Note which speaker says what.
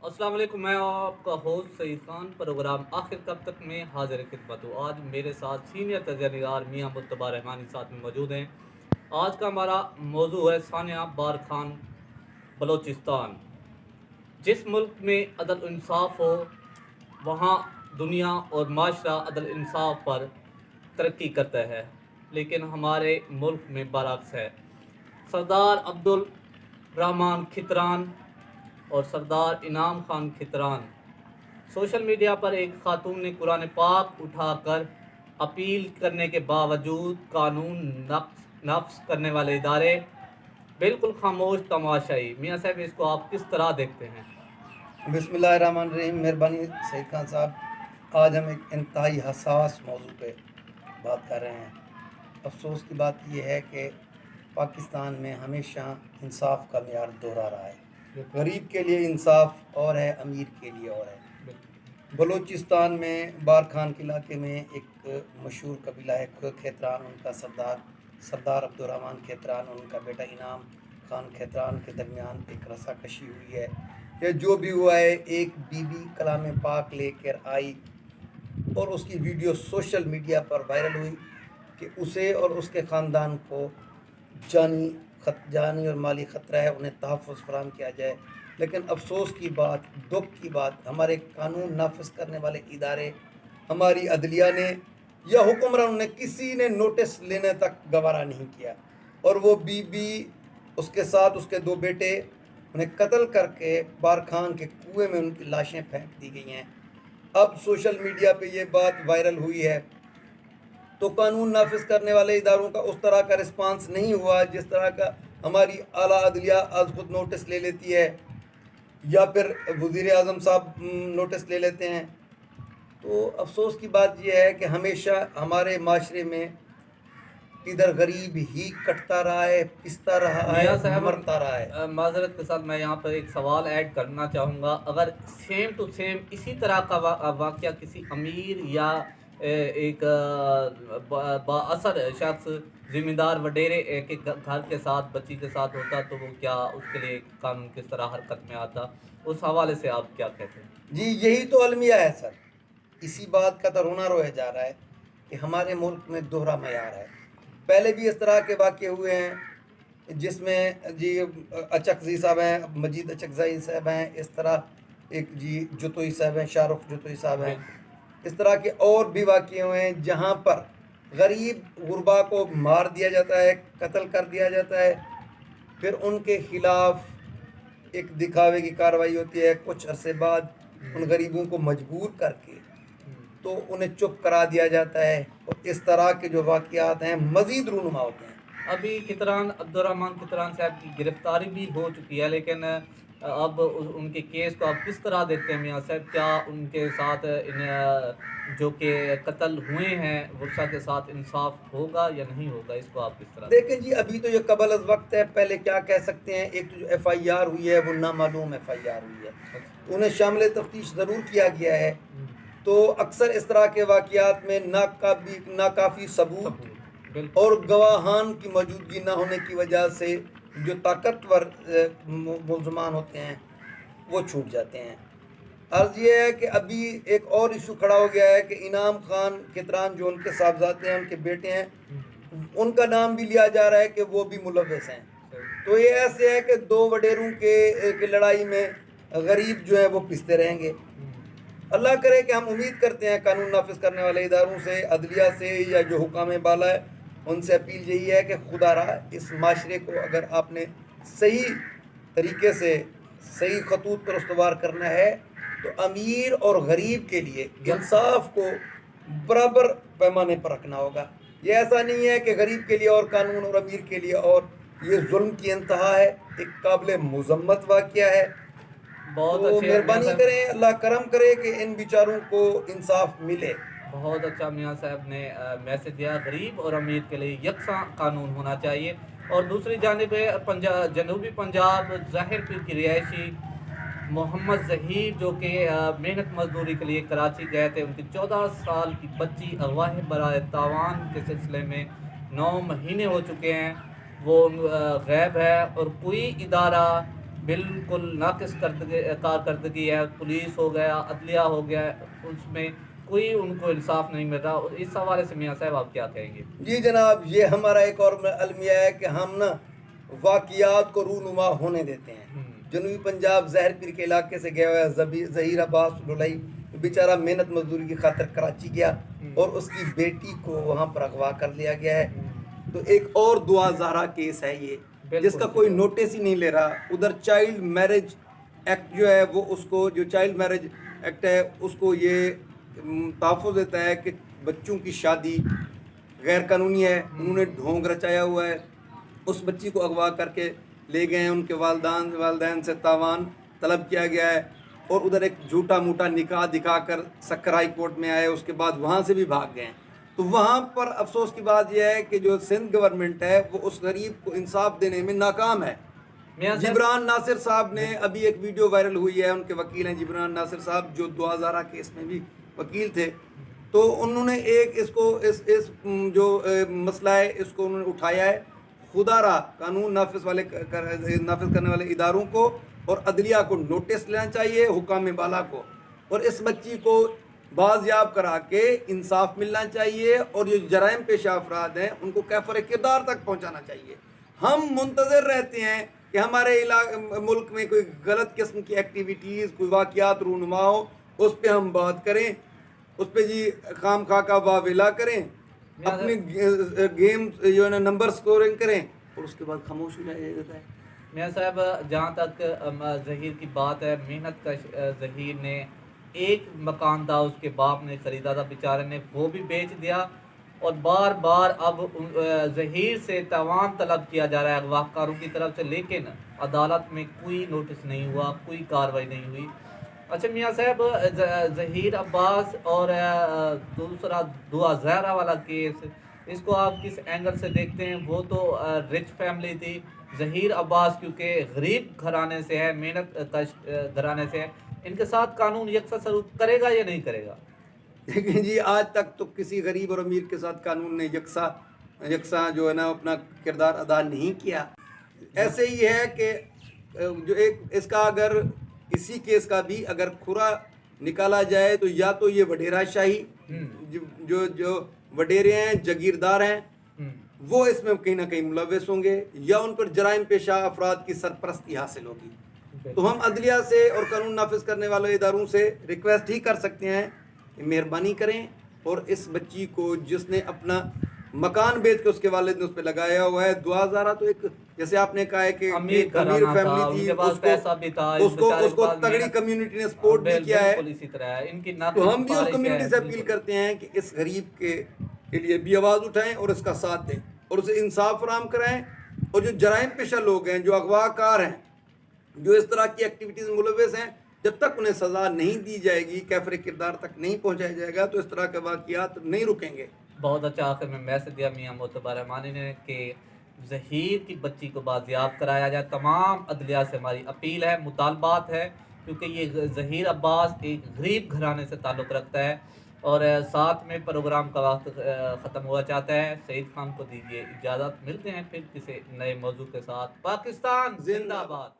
Speaker 1: अस्सलाम वालेकुम। मैं आपका होस्ट सईद खान। प्रोग्राम आखिर कब तक में हाजिर खिदमत हूँ। आज मेरे साथ सीनियर तजिया निगार मियाँ मुत्तबा रहमानी साथ में मौजूद हैं। आज का हमारा मौजू है सानिया बार खान, बलोचिस्तान। जिस मुल्क में अदल इंसाफ हो वहाँ दुनिया और माशरा अदल इंसाफ पर तरक्की करता है, लेकिन हमारे मुल्क में बरअक्स है। सरदार अब्दुल रहमान खितरान और सरदार इनाम खान खितरान सोशल मीडिया पर एक खातून ने कुरान पाक उठाकर अपील करने के बावजूद कानून नफ्स करने वाले इदारे बिल्कुल खामोश तमाशाई। मियाँ साहब, इसको आप किस तरह देखते हैं?
Speaker 2: बिस्मिल्लाहिर्रहमानिर्रहीम। मेहरबानी सईद खान साहब, आज हम एक इंतहाई हसास मौजू पे बात कर रहे हैं। अफसोस की बात यह है कि पाकिस्तान में हमेशा इंसाफ का मेयार दोहरा रहा है। गरीब के लिए इंसाफ और है, अमीर के लिए और है। बलूचिस्तान में बार खान के इलाके में एक मशहूर कबीला है खैतरान। उनका सरदार अब्दुर्रहमान खैतरान और उनका बेटा इनाम खान खैतरान के दरमियान एक रस्साकशी हुई है। या जो भी हुआ है, एक बीबी कलाम पाक लेकर आई और उसकी वीडियो सोशल मीडिया पर वायरल हुई कि उसे और उसके ख़ानदान को जानी और माली ख़तरा है, उन्हें तहफ़्फ़ुज़ फराहम किया जाए। लेकिन अफसोस की बात, दुख की बात, हमारे कानून नाफिज करने वाले इदारे, हमारी अदलिया ने या हुक्मरानों ने किसी ने नोटिस लेने तक गवारा नहीं किया। और वो बीबी, उसके साथ उसके दो बेटे, उन्हें कत्ल करके बार खान के कुएं में उनकी लाशें फेंक दी गई हैं। अब सोशल मीडिया पे ये बात वायरल हुई है तो कानून नाफिज करने वाले इदारों का उस तरह का रिस्पांस नहीं हुआ जिस तरह का हमारी आला अदलिया आज खुद नोटिस ले लेती है या फिर वज़ीर आज़म साहब नोटिस ले लेते हैं। तो अफसोस की बात यह है कि हमेशा हमारे माशरे में इधर गरीब ही कटता रहा है, पिसता रहा है, मरता रहा है।
Speaker 1: माजरत के साथ मैं यहाँ पर एक सवाल ऐड करना चाहूँगा। अगर सेम टू सेम इसी तरह का वाक़या किसी अमीर या एक बाअसर शख्स, ज़िम्मेदार वडेरे के घर के साथ, बच्ची के साथ होता तो वो क्या, उसके लिए कानून किस तरह हरकत में आता? उस हवाले से आप क्या कहते हैं?
Speaker 2: जी, यही तो अलमिया है सर। इसी बात का तो रोना रोया जा रहा है कि हमारे मुल्क में दोहरा मयार है। पहले भी इस तरह के वाक़े हुए हैं जिसमें जी अचकज़ई साहब हैं, मजीद अचकज़ई साहब हैं, इस तरह एक जी जतोई साहब हैं, शाहरुख जतोई साहब हैं। इस तरह के और भी वाक़े हुए हैं जहाँ पर गरीब गुरबा को मार दिया जाता है, कत्ल कर दिया जाता है, फिर उनके ख़िलाफ़ एक दिखावे की कार्रवाई होती है। कुछ अरसे बाद उन गरीबों को मजबूर करके तो उन्हें चुप करा दिया जाता है और इस तरह के जो वाक़यात हैं मज़ीद रूनुमा होते हैं।
Speaker 1: अभी खितरान अब्दुर्रहमान खितरान साहब की गिरफ़्तारी भी हो चुकी है, लेकिन अब उनके केस को आप किस तरह देखते हैं मियाँ साहब? क्या उनके साथ इन जो कि कत्ल हुए हैं वर्षा के साथ इंसाफ होगा या नहीं होगा? इसको आप किस तरह
Speaker 2: देखें जी, अभी तो ये कबल अज़ वक्त है। पहले क्या कह सकते हैं, एक तो जो FIR हुई है वो नामालूम FIR हुई है, उन्हें शामिल तफ्तीश ज़रूर किया गया है। तो अक्सर इस तरह के वाक़यात में नाकाफ़ी सबूत और गवाहान की मौजूदगी ना होने की वजह से जो ताकतवर मुल्ज़मान होते हैं वो छूट जाते हैं। अर्ज़ ये है कि अभी एक और इशू खड़ा हो गया है कि इनाम खान खितरान जो उनके साहबजादे हैं, उनके बेटे हैं, उनका नाम भी लिया जा रहा है कि वो भी मुलव्वस हैं। तो ये ऐसे है कि दो वडेरों के लड़ाई में गरीब जो है वो पिसते रहेंगे। अल्लाह करे कि हम उम्मीद करते हैं कानून नाफिज करने वाले इदारों से, अदलिया से या जो हुकाम बाला है उनसे अपील यही है कि खुदा रहा इस माशरे को अगर आपने सही तरीके से सही खतूत पर उस्तवार करना है तो अमीर और गरीब के लिए इंसाफ को बराबर पैमाने पर रखना होगा। ये ऐसा नहीं है कि गरीब के लिए और कानून और अमीर के लिए और, ये जुल्म की इंतहा है, एक काबिल मुज़म्मत वाक़या है।
Speaker 1: बहुत
Speaker 2: तो मेहरबानी करें, अल्लाह करम करे कि इन बेचारों को इंसाफ मिले।
Speaker 1: बहुत अच्छा मियाँ साहब ने मैसेज दिया, गरीब और अमीर के लिए यकसा कानून होना चाहिए। और दूसरी जानिब जनूबी पंजाब ज़ाहिरपुर की रिहायशी मोहम्मद ज़हीर जो कि मेहनत मजदूरी के लिए कराची गए थे, उनकी 14 साल की बच्ची अगवा बराए तावान के सिलसिले में 9 महीने हो चुके हैं, वो गैब है और कोई इदारा بالकुल नाक़िस कारकर्दगी है, पुलिस हो गया, अदलिया हो गया, उसमें कोई उनको इंसाफ नहीं मिल रहा। और इस हवाले से मियाँ साहब आप क्या कहेंगे?
Speaker 2: जी जनाब, ये हमारा एक और अलमिया है कि हम ना वाक़ियात को रूनुमा होने देते हैं। जनूबी पंजाब ज़हर पीर के इलाके से गया हुआ है ज़हीर अब्बास लुलई, बेचारा मेहनत मजदूरी की खातिर कराची गया और उसकी बेटी को वहाँ पर अगवा कर लिया गया है। तो एक और दुआ ज़हरा केस है ये, जिसका कोई नोटिस ही नहीं ले रहा। उधर चाइल्ड मैरिज एक्ट जो है वो उसको, जो चाइल्ड मैरिज एक्ट है उसको ये तहफ़्फ़ुज़ देता है कि बच्चों की शादी गैर कानूनी है। उन्होंने ढोंग रचाया हुआ है, उस बच्ची को अगवा करके ले गए हैं, उनके वालदैन से तावान तलब किया गया है और उधर एक झूठा मूठा निकाह दिखाकर सक्कर हाई कोर्ट में आए, उसके बाद वहाँ से भी भाग गए हैं। तो वहाँ पर अफसोस की बात यह है कि जो सिंध गवर्नमेंट है वो उस गरीब को इंसाफ देने में नाकाम है। जिब्रान नासिर साहब ने अभी एक वीडियो वायरल हुई है, उनके वकील हैं जिब्रान नासिर साहब, जो 2000 केस में भी वकील थे। तो उन्होंने एक इसको इस जो मसला है इसको उन्होंने उठाया है खुदारा कानून नाफिज करने वाले इदारों को और अदलिया को नोटिस लेना चाहिए, हुकाम बाला को, और इस बच्ची को बाजियाब करा के इंसाफ मिलना चाहिए और जो जराइम पेशा अफराद हैं उनको कैफर किरदार तक पहुंचाना चाहिए। हम मुंतज़िर रहते हैं कि हमारे मुल्क में कोई गलत किस्म की एक्टिविटीज़, कोई वाक़ियात रूनुमा हो, उस पर हम बात करें, उस पर जी खाम खा का वाविला करें, अपने गेम जो है ना नंबर स्कोरिंग करें और उसके बाद खामोश हो जाता है।
Speaker 1: मियाँ साहब, जहाँ तक ज़हीर की बात है, मेहनत का ज़हीर ने एक मकान था, उसके बाप ने ख़रीदा था, बेचारे ने वो भी बेच दिया और बार बार अब ज़हीर से तावान तलब किया जा रहा है अगवाकारों की तरफ से, लेकिन अदालत में कोई नोटिस नहीं हुआ, कोई कार्रवाई नहीं हुई। अच्छा मियाँ साहब, ज़हीर अब्बास और दूसरा दुआ ज़हरा वाला केस, इसको आप किस एंगल से देखते हैं? वो तो रिच फैमिली थी, ज़हीर अब्बास क्योंकि गरीब घराने से है, मेहनत कश घराने से है, इनके साथ कानून यकसा सलूक करेगा या नहीं करेगा?
Speaker 2: लेकिन जी आज तक तो किसी गरीब और अमीर के साथ कानून ने यकसा जो है ना अपना किरदार अदा नहीं किया। ऐसे ही है कि जो एक इसका अगर इसी केस का भी अगर खुरा निकाला जाए तो या तो ये वडेरा शाही जो वडेरे हैं, जागीरदार हैं, वो इसमें कहीं ना कहीं मुलव्वस होंगे या उन पर जराइम पेशा अफराद की सरपरस्ती हासिल होगी। तो हम अदलिया से और कानून नाफिज करने वाले इदारों से रिक्वेस्ट ही कर सकते हैं कि मेहरबानी करें और इस बच्ची को, जिसने अपना मकान बेच के उसके वालिद ने उस पर लगाया हुआ है, दुआ ज़हरा तो एक, जैसे आपने कहा है कि
Speaker 1: अमीर
Speaker 2: फैमिली थी, उसको तगड़ी कम्युनिटी ने सपोर्ट भी किया है। तो हम भी उस कम्युनिटी से अपील करते हैं कि इस गरीब के लिए भी आवाज़ उठाएं और इसका साथ दें और उसे इंसाफ फराहम कराएं। और जो जराइम पेशा लोग हैं, जो अगवाकार हैं, जो इस तरह की एक्टिविटीज़ मुलव्वस हैं, जब तक उन्हें सज़ा नहीं दी जाएगी, कैफर किरदार तक नहीं पहुँचाया जाएगा, तो इस तरह के वाक़ियात नहीं रुकेंगे।
Speaker 1: बहुत अच्छा आखिर में मैसेज दिया मियाँ मोतबर रहमानी ने कि ज़हीर की बच्ची को बाजियाब कराया जाए। तमाम अदलिया से हमारी अपील है, मुतालबात है, क्योंकि ये ज़हीर अब्बास एक गरीब घराने से ताल्लुक़ रखता है। और साथ में प्रोग्राम का वक्त ख़त्म हुआ चाहता है। सईद खान को दीजिए इजाज़त, मिलते हैं फिर किसी नए मौजू के साथ। पाकिस्तान जिंदाबाद।